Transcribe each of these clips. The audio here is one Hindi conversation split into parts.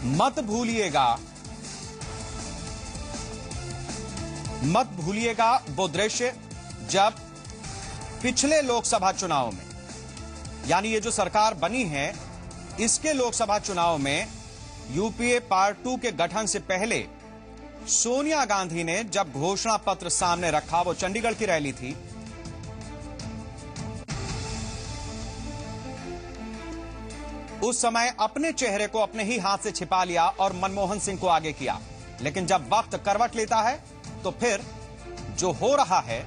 मत भूलिएगा वो दृश्य जब पिछले लोकसभा चुनाव में, यानी ये जो सरकार बनी है इसके लोकसभा चुनाव में यूपीए पार्ट 2 के गठन से पहले सोनिया गांधी ने जब घोषणा पत्र सामने रखा, वो चंडीगढ़ की रैली थी, उस समय अपने चेहरे को अपने ही हाथ से छिपा लिया और मनमोहन सिंह को आगे किया। लेकिन जब वक्त करवट लेता है तो फिर जो हो रहा है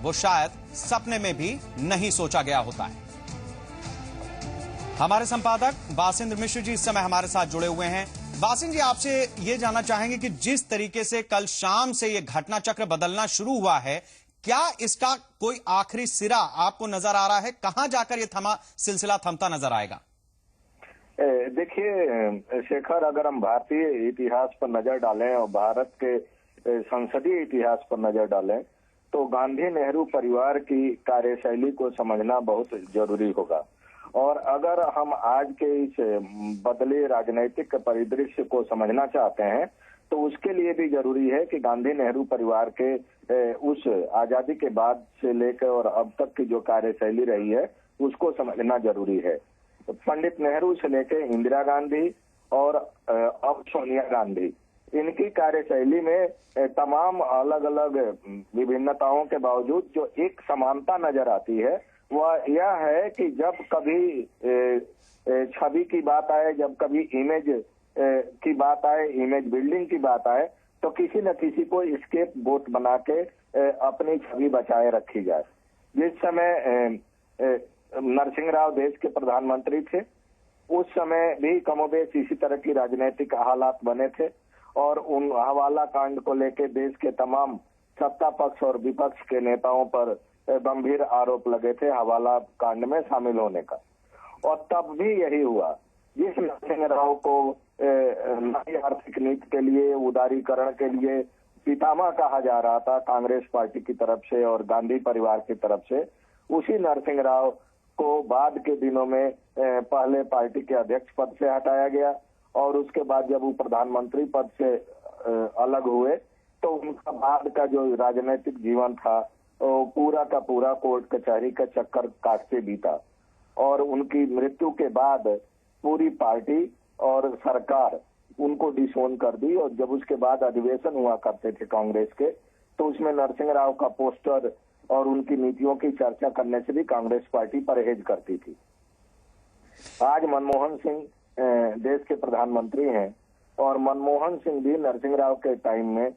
वो शायद सपने में भी नहीं सोचा गया होता है। हमारे संपादक वासिंद्र मिश्र जी इस समय हमारे साथ जुड़े हुए हैं। वासिंद्र जी, आपसे यह जानना चाहेंगे कि जिस तरीके से कल शाम से यह घटना चक्र बदलना शुरू हुआ है, क्या इसका कोई आखिरी सिरा आपको नजर आ रहा है? कहां जाकर यह सिलसिला थमता नजर आएगा? देखिए शेखर, अगर हम भारतीय इतिहास पर नजर डालें और भारत के संसदीय इतिहास पर नजर डालें तो गांधी नेहरू परिवार की कार्यशैली को समझना बहुत जरूरी होगा। और अगर हम आज के इस बदले राजनीतिक परिदृश्य को समझना चाहते हैं तो उसके लिए भी जरूरी है कि गांधी नेहरू परिवार के उस आजादी के बाद से लेकर और अब तक की जो कार्यशैली रही है उसको समझना जरूरी है। पंडित नेहरू से लेकर इंदिरा गांधी और अब सोनिया गांधी, इनकी कार्यशैली में तमाम अलग अलग विभिन्नताओं के बावजूद जो एक समानता नजर आती है वह यह है कि जब कभी छवि की बात आए, जब कभी इमेज की बात आए, इमेज बिल्डिंग की बात आए, तो किसी न किसी को स्केप गोट बना के अपनी छवि बचाए रखी जाए। जिस समय नरसिंह राव देश के प्रधानमंत्री थे उस समय भी कमोबेश इसी तरह की राजनीतिक हालात बने थे और उन हवाला कांड को लेकर देश के तमाम सत्ता पक्ष और विपक्ष के नेताओं पर गंभीर आरोप लगे थे हवाला कांड में शामिल होने का। और तब भी यही हुआ, जिस नरसिंह राव को नई आर्थिक नीति के लिए, उदारीकरण के लिए पितामह कहा जा रहा था कांग्रेस पार्टी की तरफ से और गांधी परिवार की तरफ से, उसी नरसिंह राव को बाद के दिनों में पहले पार्टी के अध्यक्ष पद से हटाया गया और उसके बाद जब वो प्रधानमंत्री पद से अलग हुए तो उनका बाद का जो राजनीतिक जीवन था वो पूरा का पूरा कोर्ट कचहरी का चक्कर काटते बीता। और उनकी मृत्यु के बाद पूरी पार्टी और सरकार उनको डिसोन कर दी और जब उसके बाद अधिवेशन हुआ करते थे कांग्रेस के तो उसमें नरसिंह राव का पोस्टर और उनकी नीतियों की चर्चा करने से भी कांग्रेस पार्टी परहेज करती थी। आज मनमोहन सिंह देश के प्रधानमंत्री हैं और मनमोहन सिंह भी नरसिंह राव के टाइम में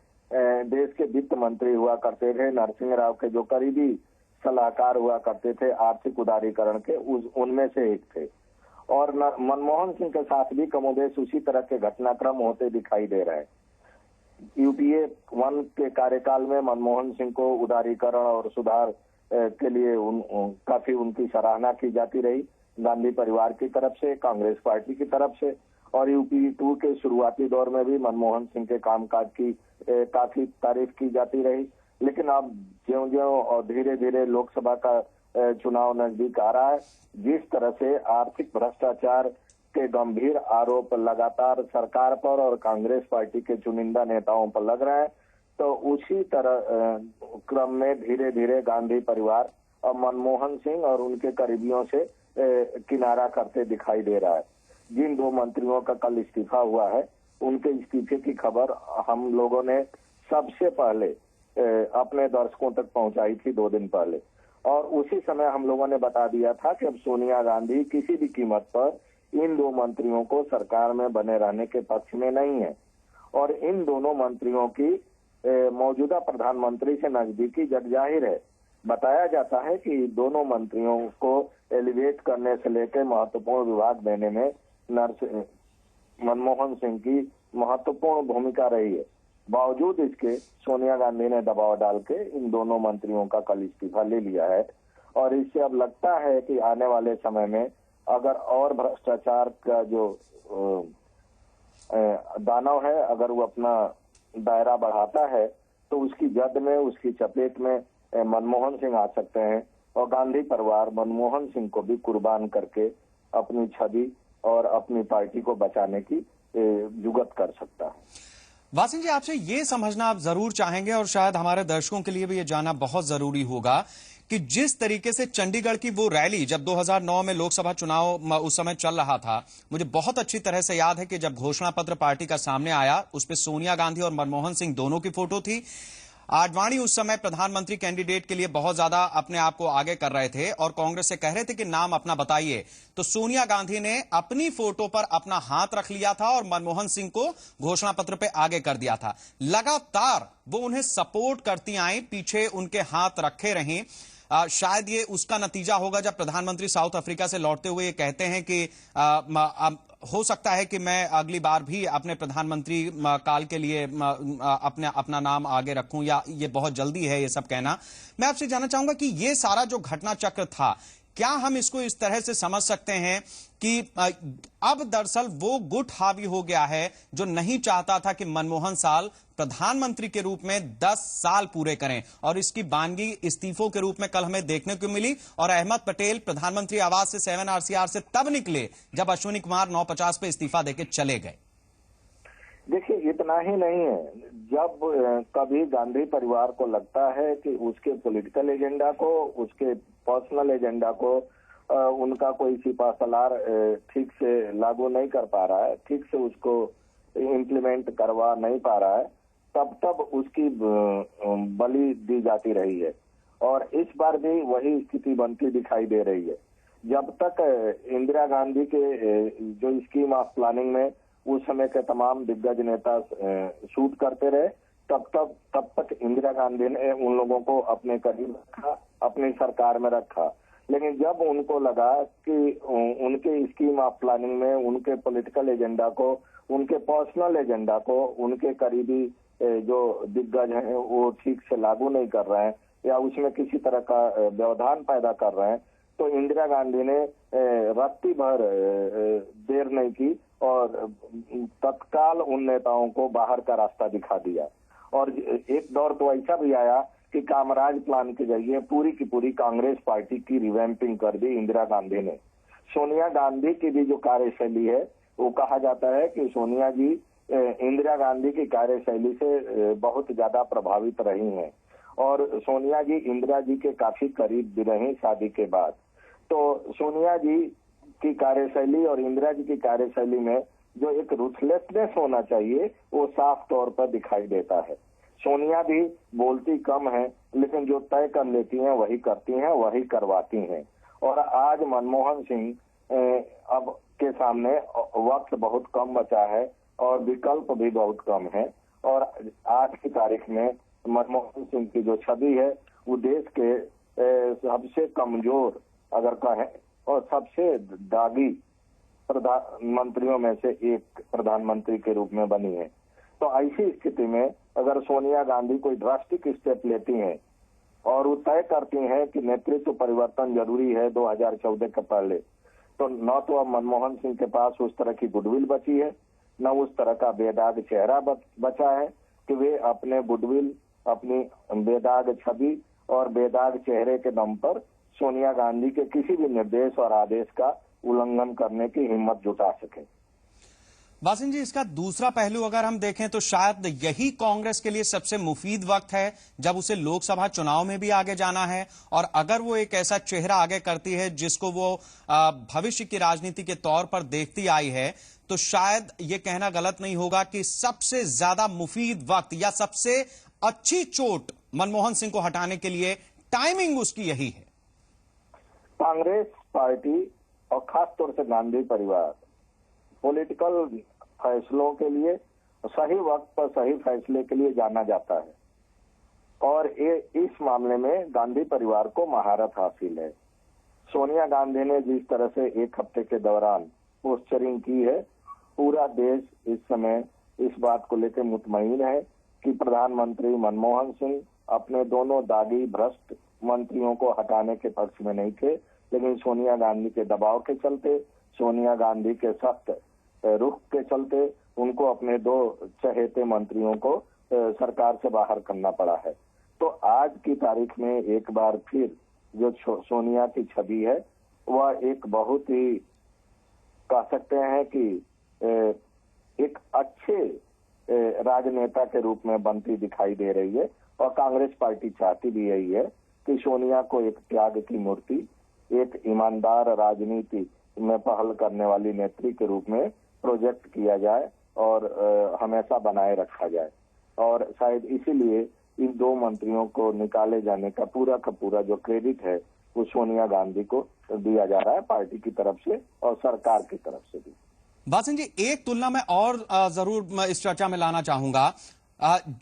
देश के वित्त मंत्री हुआ करते थे। नरसिंह राव के जो करीबी सलाहकार हुआ करते थे आर्थिक उदारीकरण के, उनमें से एक थे। और मनमोहन सिंह के साथ भी कमोबेश उसी तरह के घटनाक्रम होते दिखाई दे रहे हैं। यूपीए 1 के कार्यकाल में मनमोहन सिंह को उदारीकरण और सुधार के लिए काफी उनकी सराहना की जाती रही गांधी परिवार की तरफ से, कांग्रेस पार्टी की तरफ से। और यूपीए 2 के शुरुआती दौर में भी मनमोहन सिंह के कामकाज की काफी तारीफ की जाती रही। लेकिन अब ज्यों-ज्यों और धीरे धीरे लोकसभा का चुनाव नजदीक आ रहा है, जिस तरह से आर्थिक भ्रष्टाचार के गंभीर आरोप लगातार सरकार पर और कांग्रेस पार्टी के चुनिंदा नेताओं पर लग रहे हैं, तो उसी तरह क्रम में धीरे धीरे गांधी परिवार और मनमोहन सिंह और उनके करीबियों से किनारा करते दिखाई दे रहा है। जिन 2 मंत्रियों का कल इस्तीफा हुआ है उनके इस्तीफे की खबर हम लोगों ने सबसे पहले अपने दर्शकों तक पहुंचाई थी 2 दिन पहले और उसी समय हम लोगों ने बता दिया था कि अब सोनिया गांधी किसी भी कीमत पर इन 2 मंत्रियों को सरकार में बने रहने के पक्ष में नहीं है। और इन दोनों मंत्रियों की मौजूदा प्रधानमंत्री से नजदीकी जग जाहिर है। बताया जाता है कि दोनों मंत्रियों को एलिवेट करने से लेकर महत्वपूर्ण विभाग देने में मनमोहन सिंह की महत्वपूर्ण भूमिका रही है। बावजूद इसके सोनिया गांधी ने दबाव डाल के इन दोनों मंत्रियों का कल इस्तीफा ले लिया है और इससे अब लगता है कि आने वाले समय में अगर और भ्रष्टाचार का जो दानव है अगर वो अपना दायरा बढ़ाता है तो उसकी जद में, उसकी चपेट में मनमोहन सिंह आ सकते हैं और गांधी परिवार मनमोहन सिंह को भी कुर्बान करके अपनी छवि और अपनी पार्टी को बचाने की जुगत कर सकता है। वासिन जी, आपसे ये समझना आप जरूर चाहेंगे और शायद हमारे दर्शकों के लिए भी ये जानना बहुत जरूरी होगा कि जिस तरीके से चंडीगढ़ की वो रैली जब 2009 में लोकसभा चुनाव उस समय चल रहा था, मुझे बहुत अच्छी तरह से याद है कि जब घोषणा पत्र पार्टी का सामने आया उस पर सोनिया गांधी और मनमोहन सिंह दोनों की फोटो थी। आडवाणी उस समय प्रधानमंत्री कैंडिडेट के लिए बहुत ज्यादा अपने आप को आगे कर रहे थे और कांग्रेस से कह रहे थे कि नाम अपना बताइए, तो सोनिया गांधी ने अपनी फोटो पर अपना हाथ रख लिया था और मनमोहन सिंह को घोषणा पत्र पे आगे कर दिया था। लगातार वो उन्हें सपोर्ट करती आई, पीछे उनके हाथ रखे रहीं। शायद ये उसका नतीजा होगा जब प्रधानमंत्री साउथ अफ्रीका से लौटते हुए ये कहते हैं कि हो सकता है कि मैं अगली बार भी अपने प्रधानमंत्री काल के लिए अपना नाम आगे रखूं, या ये बहुत जल्दी है ये सब कहना। मैं आपसे जानना चाहूंगा कि ये सारा जो घटना चक्र था, क्या हम इसको इस तरह से समझ सकते हैं कि अब दरअसल वो गुट हावी हो गया है जो नहीं चाहता था कि मनमोहन साल प्रधानमंत्री के रूप में 10 साल पूरे करें, और इसकी बानगी इस्तीफों के रूप में कल हमें देखने को मिली। और अहमद पटेल प्रधानमंत्री आवास से 7 RCR से तब निकले जब अश्विनी कुमार 950 पे इस्तीफा देके चले गए। देखिए, इतना ही नहीं है, जब कभी गांधी परिवार को लगता है कि उसके पॉलिटिकल एजेंडा को, उसके पर्सनल एजेंडा को उनका कोई सिपहसालार ठीक से लागू नहीं कर पा रहा है, ठीक से उसको इम्प्लीमेंट करवा नहीं पा रहा है, तब उसकी बलि दी जाती रही है। और इस बार भी वही स्थिति बनती दिखाई दे रही है। जब तक इंदिरा गांधी के जो स्कीम ऑफ प्लानिंग में उस समय के तमाम दिग्गज नेता शूट करते रहे, तब तक इंदिरा गांधी ने उन लोगों को अपने करीब रखा, अपनी सरकार में रखा। लेकिन जब उनको लगा कि उनके स्कीम ऑफ प्लानिंग में उनके पॉलिटिकल एजेंडा को, उनके पर्सनल एजेंडा को उनके करीबी जो दिग्गज हैं वो ठीक से लागू नहीं कर रहे हैं या उसमें किसी तरह का व्यवधान पैदा कर रहे हैं, तो इंदिरा गांधी ने रत्ती भर देर नहीं की और तत्काल उन नेताओं को बाहर का रास्ता दिखा दिया। और एक दौर तो ऐसा भी आया कि कामराज प्लान के जरिए पूरी की पूरी कांग्रेस पार्टी की रिवैम्पिंग कर दी इंदिरा गांधी ने। सोनिया गांधी की भी जो कार्यशैली है, वो कहा जाता है कि सोनिया जी इंदिरा गांधी की कार्यशैली से बहुत ज्यादा प्रभावित रही हैं और सोनिया जी इंदिरा जी के काफी करीब भी रही शादी के बाद। तो सोनिया जी की कार्यशैली और इंदिरा जी की कार्यशैली में जो एक रूथलेसनेस होना चाहिए वो साफ तौर पर दिखाई देता है। सोनिया भी बोलती कम है, लेकिन जो तय कर लेती हैं वही करती हैं, वही करवाती हैं। और आज मनमोहन सिंह अब के सामने वक्त बहुत कम बचा है और विकल्प भी बहुत कम है। और आज की तारीख में मनमोहन सिंह की जो छवि है वो देश के सबसे कमजोर अगर कहें और सबसे दागी प्रधानमंत्रियों में से एक प्रधानमंत्री के रूप में बनी है। तो ऐसी स्थिति में अगर सोनिया गांधी कोई ड्रास्टिक स्टेप लेती हैं और वो तय करती हैं कि नेतृत्व परिवर्तन जरूरी है 2014 के पहले, तो न तो अब मनमोहन सिंह के पास उस तरह की गुडविल बची है, न उस तरह का बेदाग चेहरा बचा है कि वे अपने गुडविल, अपनी बेदाग छवि और बेदाग चेहरे के दम पर सोनिया गांधी के किसी भी निर्देश और आदेश का उल्लंघन करने की हिम्मत जुटा सके। वासिन जी, इसका दूसरा पहलू अगर हम देखें तो शायद यही कांग्रेस के लिए सबसे मुफीद वक्त है जब उसे लोकसभा चुनाव में भी आगे जाना है। और अगर वो एक ऐसा चेहरा आगे करती है जिसको वो भविष्य की राजनीति के तौर पर देखती आई है, तो शायद ये कहना गलत नहीं होगा कि सबसे ज्यादा मुफीद वक्त या सबसे अच्छी चोट मनमोहन सिंह को हटाने के लिए टाइमिंग उसकी यही है। कांग्रेस पार्टी और खासतौर से गांधी परिवार पॉलिटिकल फैसलों के लिए, सही वक्त पर सही फैसले के लिए जाना जाता है और इस मामले में गांधी परिवार को महारत हासिल है। सोनिया गांधी ने जिस तरह से एक हफ्ते के दौरान पोस्चरिंग की है, पूरा देश इस समय इस बात को लेकर मुतमईन है कि प्रधानमंत्री मनमोहन सिंह अपने दोनों दागी भ्रष्ट मंत्रियों को हटाने के पक्ष में नहीं थे, लेकिन सोनिया गांधी के दबाव के चलते, सोनिया गांधी के सख्त रुख के चलते उनको अपने 2 चहेते मंत्रियों को सरकार से बाहर करना पड़ा है। तो आज की तारीख में एक बार फिर जो सोनिया की छवि है वह एक बहुत ही कह सकते हैं कि एक अच्छे राजनेता के रूप में बनती दिखाई दे रही है। और कांग्रेस पार्टी चाहती भी यही है कि सोनिया को एक त्याग की मूर्ति, एक ईमानदार राजनीति में पहल करने वाली नेत्री के रूप में प्रोजेक्ट किया जाए और हमेशा बनाए रखा जाए। और शायद इसीलिए इन दो मंत्रियों को निकाले जाने का पूरा जो क्रेडिट है वो सोनिया गांधी को दिया जा रहा है, पार्टी की तरफ से और सरकार की तरफ से भी। बासन जी, एक तुलना में और जरूर इस चर्चा में लाना चाहूंगा।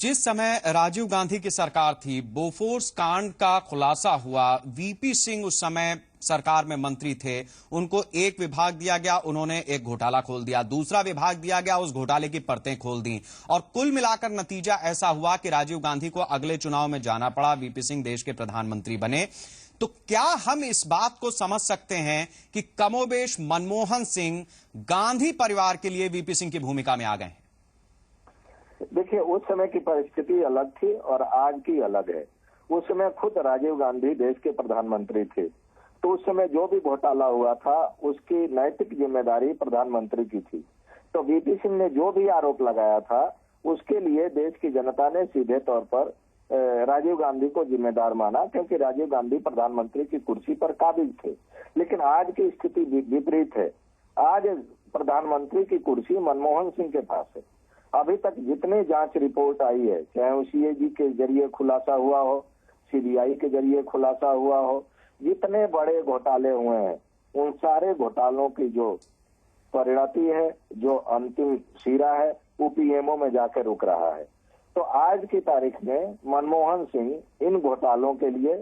जिस समय राजीव गांधी की सरकार थी, बोफोर्स कांड का खुलासा हुआ, वीपी सिंह उस समय सरकार में मंत्री थे, उनको एक विभाग दिया गया, उन्होंने एक घोटाला खोल दिया, दूसरा विभाग दिया गया, उस घोटाले की परतें खोल दी, और कुल मिलाकर नतीजा ऐसा हुआ कि राजीव गांधी को अगले चुनाव में जाना पड़ा, वीपी सिंह देश के प्रधानमंत्री बने। तो क्या हम इस बात को समझ सकते हैं कि कमोबेश मनमोहन सिंह गांधी परिवार के लिए वीपी सिंह की भूमिका में आ गए हैं? देखिए, उस समय की परिस्थिति अलग थी और आज की अलग है। उस समय खुद राजीव गांधी देश के प्रधानमंत्री थे, तो उस समय जो भी घोटाला हुआ था उसकी नैतिक जिम्मेदारी प्रधानमंत्री की थी। तो वीपी सिंह ने जो भी आरोप लगाया था उसके लिए देश की जनता ने सीधे तौर पर राजीव गांधी को जिम्मेदार माना, क्योंकि राजीव गांधी प्रधानमंत्री की कुर्सी पर काबिज थे। लेकिन आज की स्थिति विपरीत है। आज प्रधानमंत्री की कुर्सी मनमोहन सिंह के पास है। अभी तक जितने जांच रिपोर्ट आई है, चाहे वो सीएजी के जरिए खुलासा हुआ हो, सीबीआई के जरिए खुलासा हुआ हो, जितने बड़े घोटाले हुए हैं उन सारे घोटालों की जो परिणति है, जो अंतिम सिरा है, वो पीएमओ में जाकर रुक रहा है। तो आज की तारीख में मनमोहन सिंह इन घोटालों के लिए,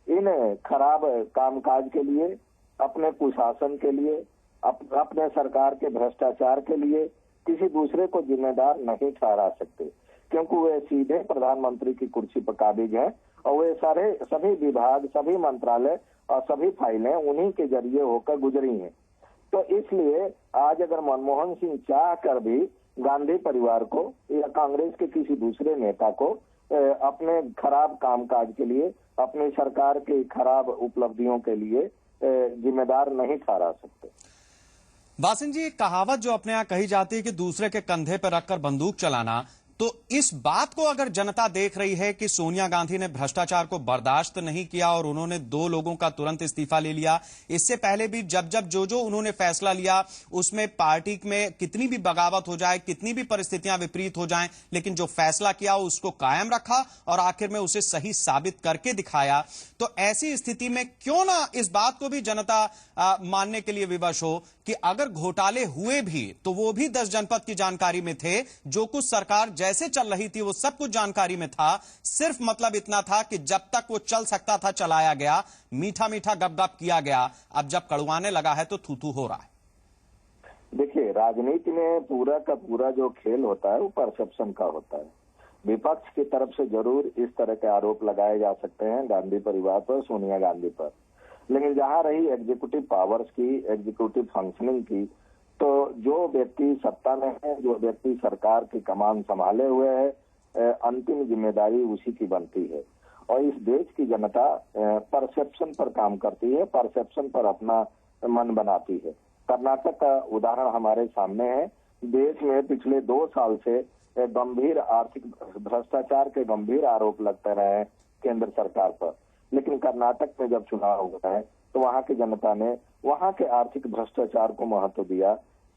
इन खराब कामकाज के लिए, अपने कुशासन के लिए, अपने सरकार के भ्रष्टाचार के लिए किसी दूसरे को जिम्मेदार नहीं ठहरा सकते, क्योंकि वे सीधे प्रधानमंत्री की कुर्सी पर काबिज हैं और वे सभी विभाग, सभी मंत्रालय और सभी फाइलें उन्हीं के जरिए होकर गुजरी हैं। तो इसलिए आज अगर मनमोहन सिंह चाह कर भी गांधी परिवार को या कांग्रेस के किसी दूसरे नेता को अपने खराब कामकाज के लिए, अपनी सरकार की खराब उपलब्धियों के लिए जिम्मेदार नहीं ठहरा सकते। बासन जी, एक कहावत जो अपने यहां कही जाती है कि दूसरे के कंधे पर रखकर बंदूक चलाना, तो इस बात को अगर जनता देख रही है कि सोनिया गांधी ने भ्रष्टाचार को बर्दाश्त नहीं किया और उन्होंने 2 लोगों का तुरंत इस्तीफा ले लिया, इससे पहले भी जब जो उन्होंने फैसला लिया उसमें पार्टी में कितनी भी बगावत हो जाए, कितनी भी परिस्थितियां विपरीत हो जाएं, लेकिन जो फैसला किया उसको कायम रखा और आखिर में उसे सही साबित करके दिखाया। तो ऐसी स्थिति में क्यों ना इस बात को भी जनता मानने के लिए विवश हो कि अगर घोटाले हुए भी तो वो भी 10 जनपद की जानकारी में थे, जो कुछ सरकार जैसे चल रही थी वो सब कुछ जानकारी में था, सिर्फ मतलब इतना था कि जब तक वो चल सकता था चलाया गया, मीठा मीठा गप-गप किया गया, अब जब कड़वाने लगा है तो थू-थू हो रहा है। देखिए, राजनीति में पूरा का पूरा जो खेल होता है वो परसेप्शन का होता है। विपक्ष की तरफ से जरूर इस तरह के आरोप लगाए जा सकते हैं गांधी परिवार पर, सोनिया गांधी पर, लेकिन जहां रही एग्जीक्यूटिव पावर्स की, एग्जीक्यूटिव फंक्शनिंग की, तो जो व्यक्ति सत्ता में है, जो व्यक्ति सरकार की कमान संभाले हुए है, अंतिम जिम्मेदारी उसी की बनती है। और इस देश की जनता परसेप्शन पर काम करती है, परसेप्शन पर अपना मन बनाती है। कर्नाटक का उदाहरण हमारे सामने है। देश में पिछले 2 साल से गंभीर आर्थिक भ्रष्टाचार के गंभीर आरोप लगते रहे हैं केंद्र सरकार पर, लेकिन कर्नाटक में जब चुनाव हुआ है तो वहां की जनता ने वहां के आर्थिक भ्रष्टाचार को महत्व दिया,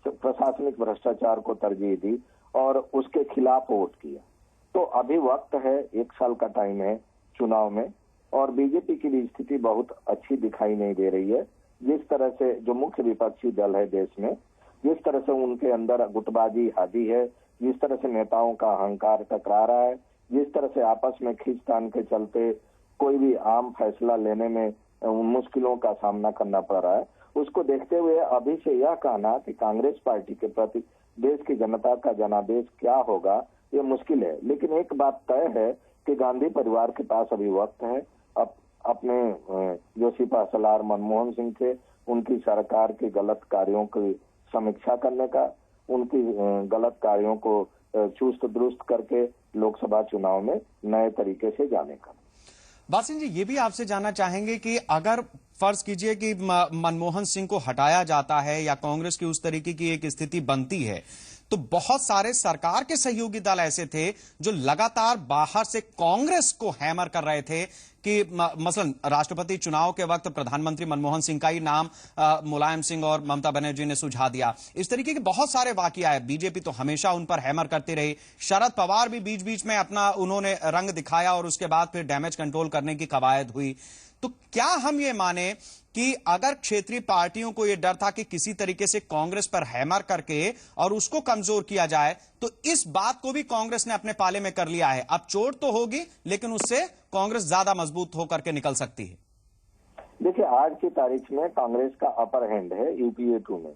प्रशासनिक भ्रष्टाचार को तरजीह दी और उसके खिलाफ वोट किया। तो अभी वक्त है, 1 साल का टाइम है चुनाव में, और बीजेपी की भी स्थिति बहुत अच्छी दिखाई नहीं दे रही है। जिस तरह से जो मुख्य विपक्षी दल है देश में, जिस तरह से उनके अंदर गुटबाजी हावी है, जिस तरह से नेताओं का अहंकार टकरा रहा है, जिस तरह से आपस में खींचतान के चलते कोई भी आम फैसला लेने में मुश्किलों का सामना करना पड़ रहा है, उसको देखते हुए अभी से यह कहना कि कांग्रेस पार्टी के प्रति देश की जनता का जनादेश क्या होगा, ये मुश्किल है। लेकिन एक बात तय है कि गांधी परिवार के पास अभी वक्त है अपने जो सिपहसालार मनमोहन सिंह थे, उनकी सरकार के गलत कार्यों की समीक्षा करने का, उनकी गलत कार्यों को चुस्त दुरुस्त करके लोकसभा चुनाव में नए तरीके से जाने का। बासन जी, ये भी आपसे जानना चाहेंगे कि अगर फर्ज कीजिए कि मनमोहन सिंह को हटाया जाता है या कांग्रेस की उस तरीके की एक स्थिति बनती है, तो बहुत सारे सरकार के सहयोगी दल ऐसे थे जो लगातार बाहर से कांग्रेस को हैमर कर रहे थे कि मसलन राष्ट्रपति चुनाव के वक्त प्रधानमंत्री मनमोहन सिंह का ही नाम मुलायम सिंह और ममता बनर्जी ने सुझा दिया। इस तरीके के बहुत सारे वाकया है। बीजेपी तो हमेशा उन पर हैमर करती रही। शरद पवार भी बीच बीच में अपना उन्होंने रंग दिखाया और उसके बाद फिर डैमेज कंट्रोल करने की कवायद हुई। तो क्या हम ये माने कि अगर क्षेत्रीय पार्टियों को यह डर था कि किसी तरीके से कांग्रेस पर हैमर करके और उसको कमजोर किया जाए, तो इस बात को भी कांग्रेस ने अपने पाले में कर लिया है। अब चोट तो होगी लेकिन उससे कांग्रेस ज्यादा मजबूत होकर के निकल सकती है। देखिए, आज की तारीख में कांग्रेस का अपर हैंड है यूपीए 2 में।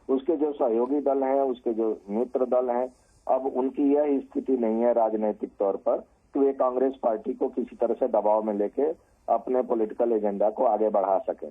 उसके जो सहयोगी दल हैं, उसके जो मित्र दल हैं, अब उनकी यह स्थिति नहीं है राजनीतिक तौर पर कि वे कांग्रेस पार्टी को किसी तरह से दबाव में लेके अपने पॉलिटिकल एजेंडा को आगे बढ़ा सके।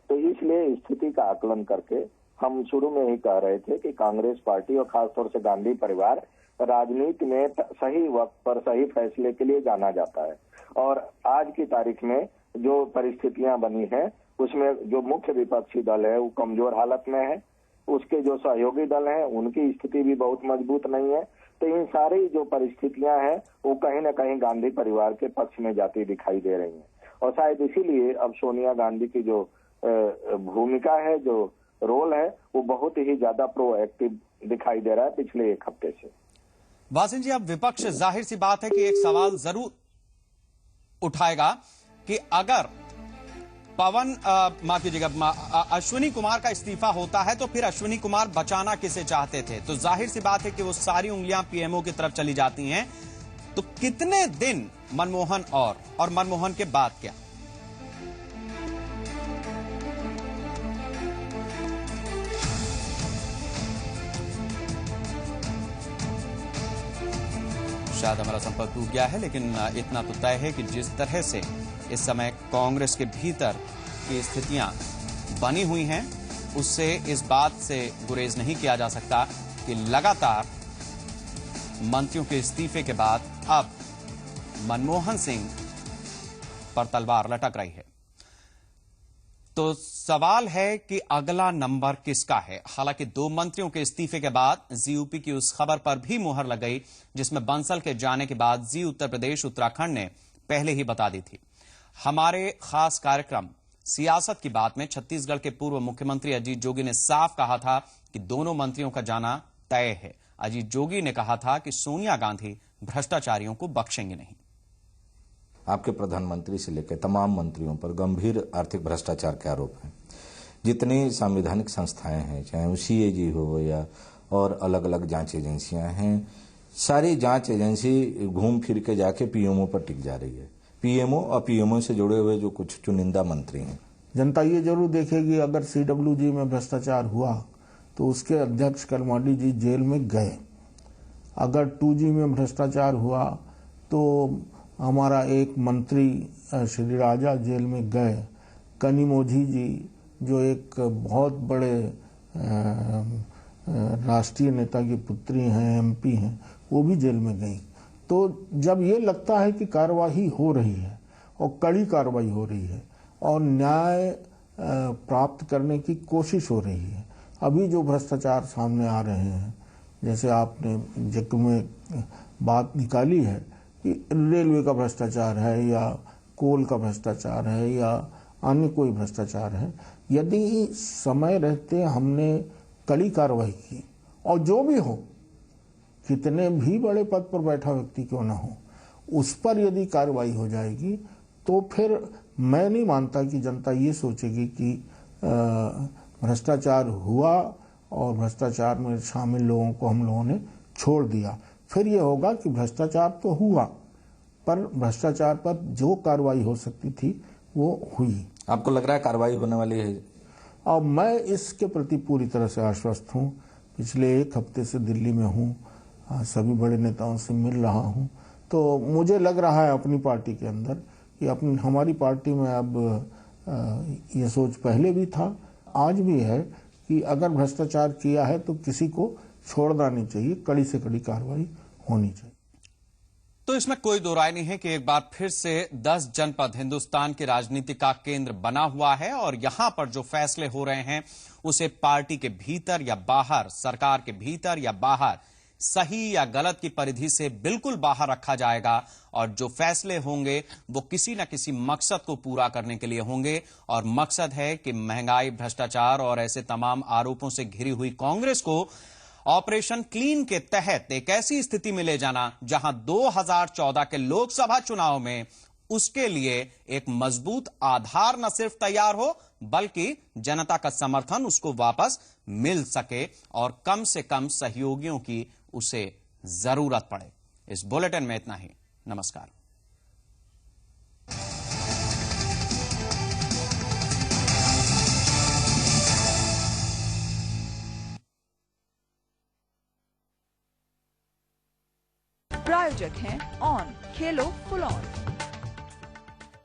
तो इसलिए स्थिति का आकलन करके हम शुरू में ही कह रहे थे कि कांग्रेस पार्टी और खासतौर से गांधी परिवार राजनीति में सही वक्त पर सही फैसले के लिए जाना जाता है। और आज की तारीख में जो परिस्थितियां बनी हैं उसमें जो मुख्य विपक्षी दल है वो कमजोर हालत में है, उसके जो सहयोगी दल हैं उनकी स्थिति भी बहुत मजबूत नहीं है। तो इन सारी जो परिस्थितियां हैं वो कहीं ना कहीं गांधी परिवार के पक्ष में जाती दिखाई दे रही हैं। और शायद इसीलिए अब सोनिया गांधी की जो भूमिका है, जो रोल है, वो बहुत ही ज्यादा प्रोएक्टिव दिखाई दे रहा है पिछले एक हफ्ते से। वासिन जी, अब विपक्ष जाहिर सी बात है कि एक सवाल जरूर उठाएगा कि अगर माफ कीजिएगा, अश्विनी कुमार का इस्तीफा होता है तो फिर अश्विनी कुमार बचाना किसे चाहते थे? तो जाहिर सी बात है कि वो सारी उंगलियां पीएमओ की तरफ चली जाती हैं। तो कितने दिन मनमोहन और मनमोहन के बाद क्या? शायद हमारा संपर्क टूट गया है, लेकिन इतना तो तय है कि जिस तरह से इस समय कांग्रेस के भीतर की स्थितियां बनी हुई हैं, उससे इस बात से गुरेज नहीं किया जा सकता कि लगातार मंत्रियों के इस्तीफे के बाद अब मनमोहन सिंह पर तलवार लटक रही है। तो सवाल है कि अगला नंबर किसका है। हालांकि 2 मंत्रियों के इस्तीफे के बाद जीयूपी की उस खबर पर भी मुहर लग गई जिसमें बंसल के जाने के बाद जी उत्तर प्रदेश उत्तराखंड ने पहले ही बता दी थी। हमारे खास कार्यक्रम सियासत की बात में छत्तीसगढ़ के पूर्व मुख्यमंत्री अजीत जोगी ने साफ कहा था कि दोनों मंत्रियों का जाना तय है। अजीत जोगी ने कहा था कि सोनिया गांधी भ्रष्टाचारियों को बख्शेंगे नहीं। आपके प्रधानमंत्री से लेकर तमाम मंत्रियों पर गंभीर आर्थिक भ्रष्टाचार के आरोप हैं। जितनी संवैधानिक संस्थाएं हैं, चाहे वो सीएजी हो या और अलग अलग जांच एजेंसियां हैं, सारी जांच एजेंसी घूम फिर के जाके पीएमओ पर टिक जा रही है। पीएमओ और पीएमओ से जुड़े हुए जो कुछ चुनिंदा मंत्री हैं। जनता ये जरूर देखेगी अगर सीडब्ल्यूजी में भ्रष्टाचार हुआ तो उसके अध्यक्ष कलमाडी जी जेल में गए। अगर 2G में भ्रष्टाचार हुआ तो हमारा एक मंत्री श्री राजा जेल में गए। कनिमोझी जी जो एक बहुत बड़े राष्ट्रीय नेता की पुत्री हैं, एमपी हैं, वो भी जेल में गई। तो जब ये लगता है कि कार्रवाई हो रही है और कड़ी कार्रवाई हो रही है और न्याय प्राप्त करने की कोशिश हो रही है, अभी जो भ्रष्टाचार सामने आ रहे हैं, जैसे आपने जिक्र में बात निकाली है कि रेलवे का भ्रष्टाचार है या कोल का भ्रष्टाचार है या अन्य कोई भ्रष्टाचार है, यदि समय रहते हमने कड़ी कार्रवाई की और जो भी हो, कितने भी बड़े पद पर बैठा व्यक्ति क्यों ना हो, उस पर यदि कार्रवाई हो जाएगी तो फिर मैं नहीं मानता कि जनता ये सोचेगी कि भ्रष्टाचार हुआ और भ्रष्टाचार में शामिल लोगों को हम लोगों ने छोड़ दिया। फिर ये होगा कि भ्रष्टाचार तो हुआ पर भ्रष्टाचार पर जो कार्रवाई हो सकती थी वो हुई। आपको लग रहा है कार्रवाई होने वाली है? और मैं इसके प्रति पूरी तरह से आश्वस्त हूँ। पिछले 1 हफ्ते से दिल्ली में हूँ, सभी बड़े नेताओं से मिल रहा हूँ, तो मुझे लग रहा है अपनी पार्टी के अंदर कि हमारी पार्टी में अब ये सोच पहले भी था, आज भी है कि अगर भ्रष्टाचार किया है तो किसी को छोड़ना नहीं चाहिए, कड़ी से कड़ी कार्रवाई होनी चाहिए। तो इसमें कोई दो राय नहीं है कि एक बार फिर से 10 जनपद हिंदुस्तान की राजनीति का केंद्र बना हुआ है और यहां पर जो फैसले हो रहे हैं उसे पार्टी के भीतर या बाहर, सरकार के भीतर या बाहर सही या गलत की परिधि से बिल्कुल बाहर रखा जाएगा और जो फैसले होंगे वो किसी न किसी मकसद को पूरा करने के लिए होंगे और मकसद है कि महंगाई, भ्रष्टाचार और ऐसे तमाम आरोपों से घिरी हुई कांग्रेस को ऑपरेशन क्लीन के तहत एक ऐसी स्थिति में ले जाना जहां 2014 के लोकसभा चुनाव में उसके लिए एक मजबूत आधार न सिर्फ तैयार हो बल्कि जनता का समर्थन उसको वापस मिल सके और कम से कम सहयोगियों की उसे जरूरत पड़े। इस बुलेटिन में इतना ही। नमस्कार। प्रायोजक हैं ऑन, खेलो फुल ऑन।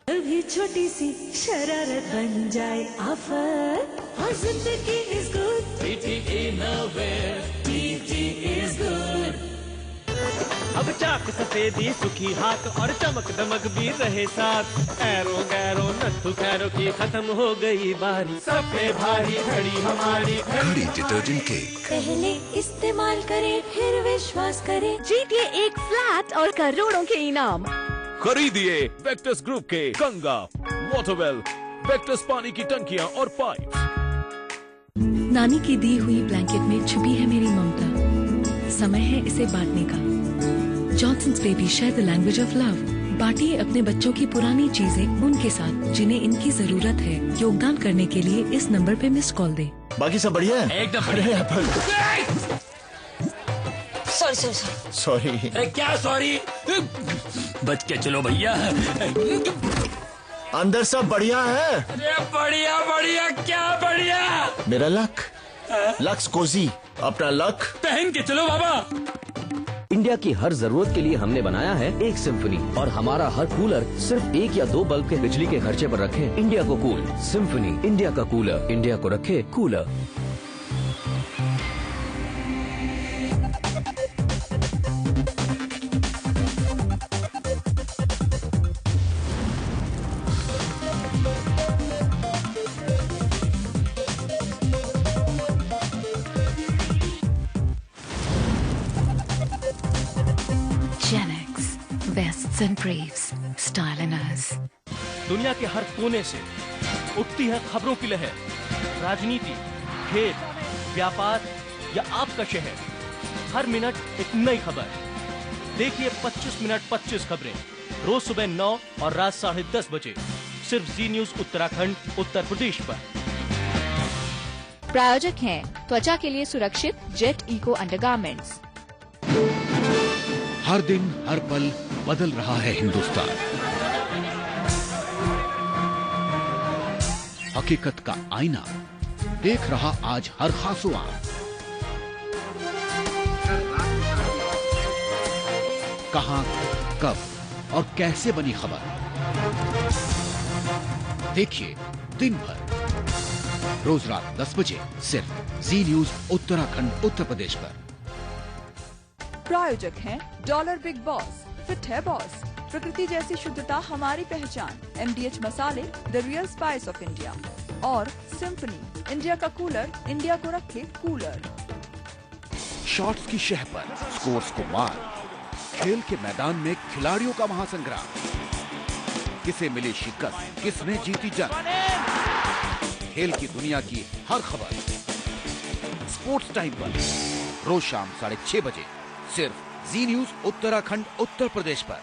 कभी छोटी सी शरारत बन जाए आफत, और जिंदगी is good, TT innerwear, TT is good. अब चाक सफेदी, सुखी हाथ और चमक दमक भी रहे साथ। एरो गैरो नट्टू खैरो की खत्म हो गई बारी, सब पे भारी घड़ी हमारी घड़ी डिटर्जेंट केक। पहले इस्तेमाल करें फिर विश्वास करें। जीतिए एक फ्लैट और करोड़ों के इनाम। खरीदिए वेक्टस ग्रुप के गंगा, वाटरवेल, वेक्टस पानी की टंकियां और पाइप। नानी की दी हुई ब्लैंकेट में छुपी है मेरी ममता। समय है इसे बांटने का। Johnson's baby share the language of love. बांटिए अपने बच्चों की पुरानी चीजें उनके साथ जिन्हें इनकी जरूरत है। योगदान करने के लिए इस नंबर पे मिस्ड कॉल दे। बाकी सब बढ़िया है? एकदम बढ़िया। सॉरी। अरे क्या सॉरी? बच के चलो भैया। अंदर सब बढ़िया है? अरे बढ़िया बढ़िया क्या बढ़िया? मेरा लक, लक्स कोजी, अपना लक पहन के चलो बाबा। इंडिया की हर जरूरत के लिए हमने बनाया है एक सिम्फनी, और हमारा हर कूलर सिर्फ 1 या 2 बल्ब के बिजली के खर्चे पर रखे इंडिया को कूल। सिम्फनी, इंडिया का कूलर, इंडिया को रखे cooler. Vests and briefs, style and us. दुनिया के हर कोने से उठती है खबरों की लहर। राजनीति, खेल, व्यापार या आपका शहर, हर मिनट एक नई खबर। देखिए 25 मिनट 25 खबरें रोज सुबह 9 और रात 10:30 बजे सिर्फ जी न्यूज उत्तराखंड, उत्तर प्रदेश पर। प्रायोजक हैं त्वचा के लिए सुरक्षित जेट इको अंडरगारमेंट्स। हर दिन हर पल बदल रहा है हिंदुस्तान। हकीकत का आईना देख रहा आज हर खासुआ। कहां, कब और कैसे बनी खबर, देखिए दिन भर रोज रात 10 बजे सिर्फ जी न्यूज उत्तराखंड, उत्तर प्रदेश पर। प्रायोजक हैं डॉलर बिग बॉस, फिट है बॉस, प्रकृति जैसी शुद्धता हमारी पहचान, MDH मसाले, the real spice of India, और सिम्फनी, इंडिया का कूलर, इंडिया को रखे कूलर। शॉट्स की शह पर स्कोर्स को मार, खेल के मैदान में खिलाड़ियों का महासंग्राम। किसे मिली शिकस्त, किसने जीती जंग, खेल की दुनिया की हर खबर स्पोर्ट्स टाइम पर रोज शाम 6:30 बजे सिर्फ जी न्यूज उत्तराखंड, उत्तर प्रदेश पर।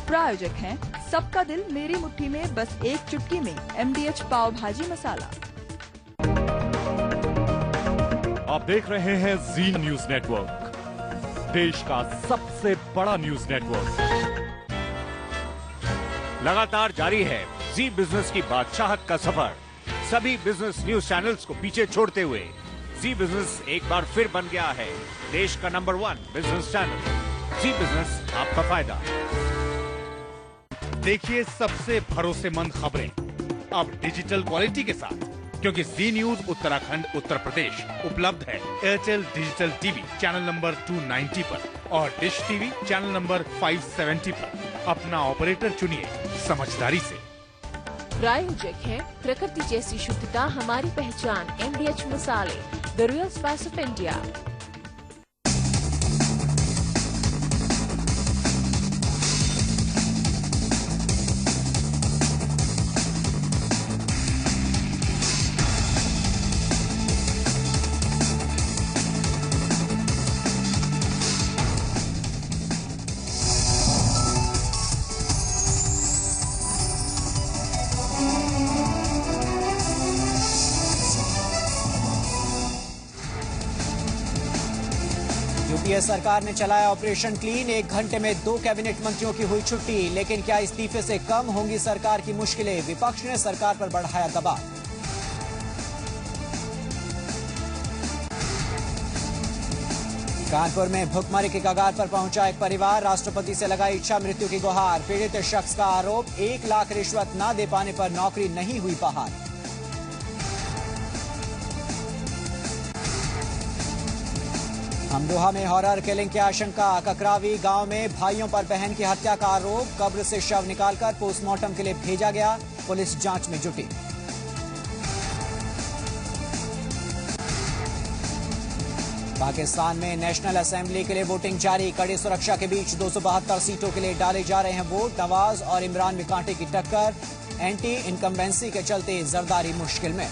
प्रायोजक हैं सबका दिल मेरी मुट्ठी में, बस एक चुटकी में, MDH पाव भाजी मसाला। आप देख रहे हैं जी न्यूज नेटवर्क, देश का सबसे बड़ा न्यूज नेटवर्क। लगातार जारी है जी बिजनेस की बादशाहत का सफर। सभी बिजनेस न्यूज चैनल्स को पीछे छोड़ते हुए जी बिजनेस एक बार फिर बन गया है देश का नंबर 1 बिजनेस चैनल। जी बिजनेस, आपका फायदा। देखिए सबसे भरोसेमंद खबरें अब डिजिटल क्वालिटी के साथ, क्योंकि जी न्यूज उत्तराखंड, उत्तर प्रदेश उपलब्ध है Airtel digital TV channel number 290 पर और डिश टीवी चैनल नंबर 570 पर। अपना ऑपरेटर चुनिए समझदारी से। प्रायोजक है प्रकृति जैसी शुद्धता हमारी पहचान, MDH मसाले, the real spice of India. UPA सरकार ने चलाया ऑपरेशन क्लीन। 1 घंटे में 2 कैबिनेट मंत्रियों की हुई छुट्टी। लेकिन क्या इस्तीफे से कम होंगी सरकार की मुश्किलें? विपक्ष ने सरकार पर बढ़ाया दबाव। कानपुर में भुखमरी के कगार पर पहुंचा एक परिवार। राष्ट्रपति से लगाई इच्छा मृत्यु की गुहार। पीड़ित शख्स का आरोप, 1 लाख रिश्वत न दे पाने पर नौकरी नहीं हुई बहाल। अमरोहा में हॉरर किलिंग की आशंका। ककरावी गांव में भाइयों पर बहन की हत्या का आरोप। कब्र से शव निकालकर पोस्टमार्टम के लिए भेजा गया। पुलिस जांच में जुटी। पाकिस्तान में नेशनल असेंबली के लिए वोटिंग जारी। कड़ी सुरक्षा के बीच 272 सीटों के लिए डाले जा रहे हैं वोट। नवाज और इमरान में कांटे की टक्कर। एंटी इनकम्बेंसी के चलते जरदारी मुश्किल में।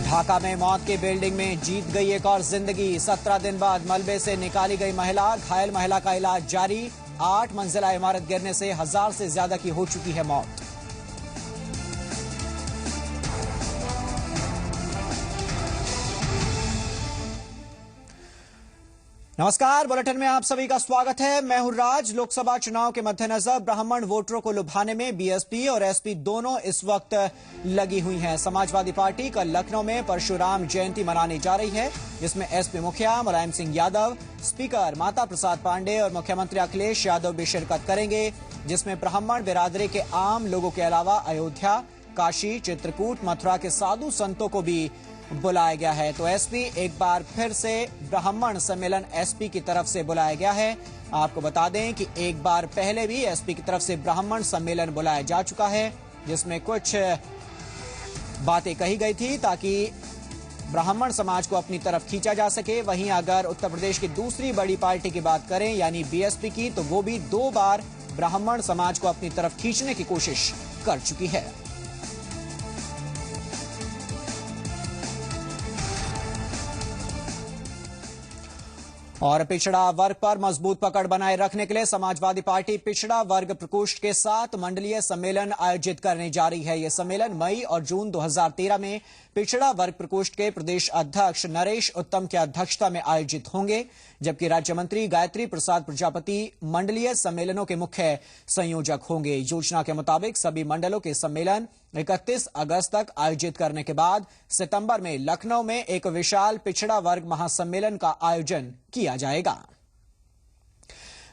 ढाका में मौत की बिल्डिंग में जीत गई एक और जिंदगी। 17 दिन बाद मलबे से निकाली गई महिला। घायल महिला का इलाज जारी। 8 मंजिला इमारत गिरने से 1000 से ज्यादा की हो चुकी है मौत। नमस्कार, बुलेटिन में आप सभी का स्वागत है। मैं हूं राज। लोकसभा चुनाव के मद्देनजर ब्राह्मण वोटरों को लुभाने में बीएसपी और एसपी दोनों इस वक्त लगी हुई हैं। समाजवादी पार्टी कल लखनऊ में परशुराम जयंती मनाने जा रही है, जिसमें एसपी मुखिया मुलायम सिंह यादव, स्पीकर माता प्रसाद पांडे और मुख्यमंत्री अखिलेश यादव भी शिरकत करेंगे, जिसमें ब्राह्मण बिरादरी के आम लोगों के अलावा अयोध्या, काशी, चित्रकूट, मथुरा के साधु संतों को भी बुलाया गया है। तो एसपी एक बार फिर से ब्राह्मण सम्मेलन एसपी की तरफ से बुलाया गया है। आपको बता दें कि एक बार पहले भी एसपी की तरफ से ब्राह्मण सम्मेलन बुलाया जा चुका है, जिसमें कुछ बातें कही गई थी ताकि ब्राह्मण समाज को अपनी तरफ खींचा जा सके। वहीं अगर उत्तर प्रदेश की दूसरी बड़ी पार्टी की बात करें यानी बीएसपी की, तो वो भी 2 बार ब्राह्मण समाज को अपनी तरफ खींचने की कोशिश कर चुकी है। और पिछड़ा वर्ग पर मजबूत पकड़ बनाए रखने के लिए समाजवादी पार्टी पिछड़ा वर्ग प्रकोष्ठ के साथ मंडलीय सम्मेलन आयोजित करने जा रही है। यह सम्मेलन मई और जून 2013 में पिछड़ा वर्ग प्रकोष्ठ के प्रदेश अध्यक्ष नरेश उत्तम की अध्यक्षता में आयोजित होंगे, जबकि राज्य मंत्री गायत्री प्रसाद प्रजापति मंडलीय सम्मेलनों के मुख्य संयोजक होंगे। योजना के मुताबिक सभी मंडलों के सम्मेलन 31 अगस्त तक आयोजित करने के बाद सितंबर में लखनऊ में एक विशाल पिछड़ा वर्ग महासम्मेलन का आयोजन किया जाएगा।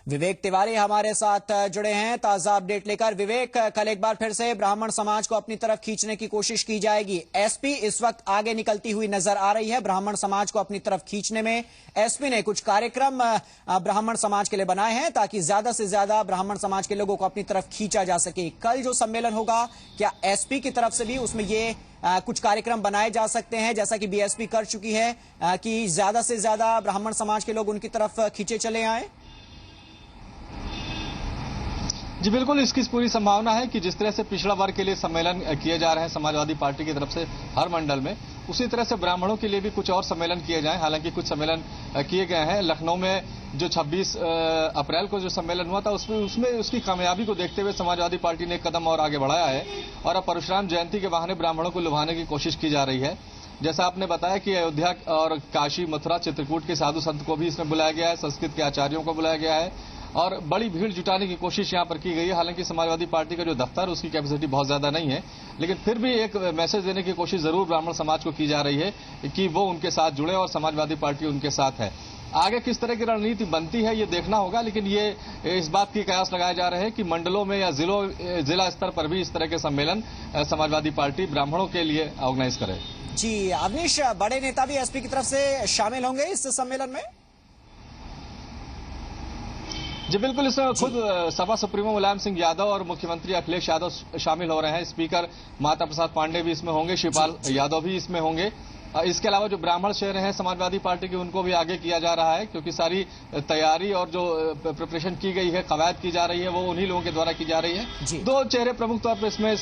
विवेक तिवारी हमारे साथ जुड़े हैं ताजा अपडेट लेकर। विवेक, कल एक बार फिर से ब्राह्मण समाज को अपनी तरफ खींचने की कोशिश की जाएगी। एसपी इस वक्त आगे निकलती हुई नजर आ रही है ब्राह्मण समाज को अपनी तरफ खींचने में। एसपी ने कुछ कार्यक्रम ब्राह्मण समाज के लिए बनाए हैं ताकि ज्यादा से ज्यादा ब्राह्मण समाज के लोगों को अपनी तरफ खींचा जा सके। कल जो सम्मेलन होगा, क्या एसपी की तरफ से भी उसमें ये कुछ कार्यक्रम बनाए जा सकते हैं, जैसा कि बीएसपी कर चुकी है, कि ज्यादा से ज्यादा ब्राह्मण समाज के लोग उनकी तरफ खींचे चले आए? जी बिल्कुल, इसकी पूरी संभावना है कि जिस तरह से पिछड़ा वर्ग के लिए सम्मेलन किए जा रहे हैं समाजवादी पार्टी की तरफ से हर मंडल में, उसी तरह से ब्राह्मणों के लिए भी कुछ और सम्मेलन किए जाएं। हालांकि कुछ सम्मेलन किए गए हैं। लखनऊ में जो 26 अप्रैल को जो सम्मेलन हुआ था उसमें उसकी कामयाबी को देखते हुए समाजवादी पार्टी ने एक कदम और आगे बढ़ाया है और अब परशुराम जयंती के बहाने ब्राह्मणों को लुभाने की कोशिश की जा रही है। जैसा आपने बताया कि अयोध्या और काशी, मथुरा, चित्रकूट के साधु संत को भी इसमें बुलाया गया है, संस्कृत के आचार्यों को बुलाया गया है और बड़ी भीड़ जुटाने की कोशिश यहां पर की गई है। हालांकि समाजवादी पार्टी का जो दफ्तर उसकी कैपेसिटी बहुत ज्यादा नहीं है, लेकिन फिर भी एक मैसेज देने की कोशिश जरूर ब्राह्मण समाज को की जा रही है कि वो उनके साथ जुड़े और समाजवादी पार्टी उनके साथ है। आगे किस तरह की रणनीति बनती है ये देखना होगा, लेकिन ये इस बात की कयास लगाए जा रहे हैं कि मंडलों में या जिला स्तर पर भी इस तरह के सम्मेलन समाजवादी पार्टी ब्राह्मणों के लिए ऑर्गेनाइज करे। जी अवनीश, बड़े नेता भी एसपी की तरफ से शामिल होंगे इस सम्मेलन में? जी बिल्कुल, इसमें खुद सपा सुप्रीमो मुलायम सिंह यादव और मुख्यमंत्री अखिलेश यादव शामिल हो रहे हैं। स्पीकर माता प्रसाद पांडे भी इसमें होंगे, शिवपाल यादव भी इसमें होंगे। इसके अलावा जो ब्राह्मण शहर हैं समाजवादी पार्टी के, उनको भी आगे किया जा रहा है, क्योंकि सारी तैयारी और जो प्रिपरेशन की गई है, कवायद की जा रही है, वो उन्हीं लोगों के द्वारा की जा रही है। 2 चेहरे प्रमुख तौर पर इसमें